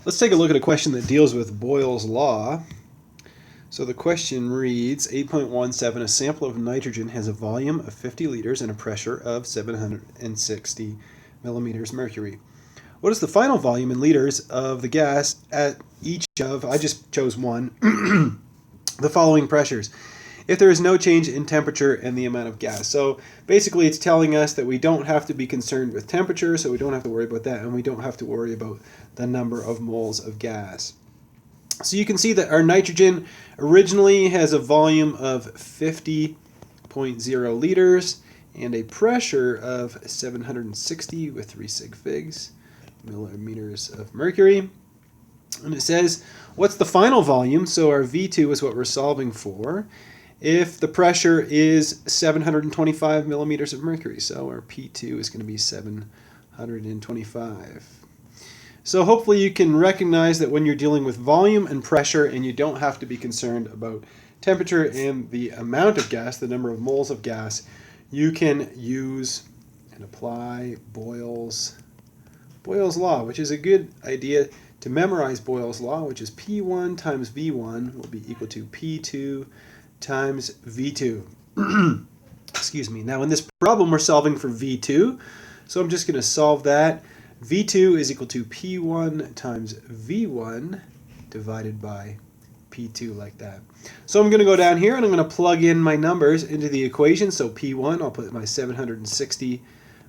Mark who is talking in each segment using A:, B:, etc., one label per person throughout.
A: Let's take a look at a question that deals with Boyle's law. So the question reads, 8.17, a sample of nitrogen has a volume of 50 liters and a pressure of 760 millimeters mercury. What is the final volume in liters of the gas at each of, I just chose one, the following pressures, if there is no change in temperature and the amount of gas? So basically it's telling us that we don't have to be concerned with temperature, so we don't have to worry about that, and we don't have to worry about the number of moles of gas. So you can see that our nitrogen originally has a volume of 50.0 liters and a pressure of 760 with 3 sig figs millimeters of mercury. And it says, what's the final volume? So our V2 is what we're solving for, if the pressure is 725 millimeters of mercury. So our P2 is going to be 725. So hopefully you can recognize that when you're dealing with volume and pressure and you don't have to be concerned about temperature and the amount of gas, the number of moles of gas, you can use and apply Boyle's law, which is a good idea to memorize Boyle's law, which is P1 times V1 will be equal to P2 times V2. Excuse me. Now in this problem we're solving for V2, so I'm just going to solve that. V2 is equal to P1 times V1 divided by P2, like that. So I'm going to go down here and I'm going to plug in my numbers into the equation. So P1, I'll put my 760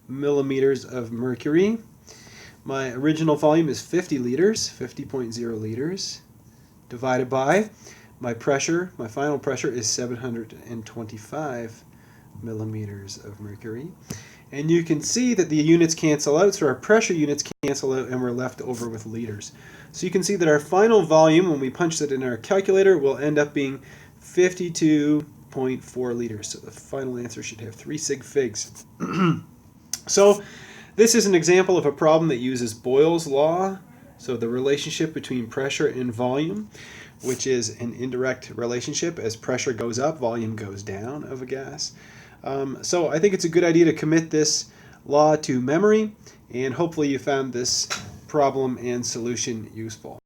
A: millimeters of mercury. My original volume is 50 liters, 50.0 liters, divided by my pressure. My final pressure is 725 millimeters of mercury. And you can see that the units cancel out, so our pressure units cancel out, and we're left over with liters. So you can see that our final volume, when we punch it in our calculator, will end up being 52.4 liters. So the final answer should have 3 sig figs. So this is an example of a problem that uses Boyle's law, so the relationship between pressure and volume, which is an indirect relationship. As pressure goes up, volume goes down of a gas. So I think it's a good idea to commit this law to memory, and hopefully you found this problem and solution useful.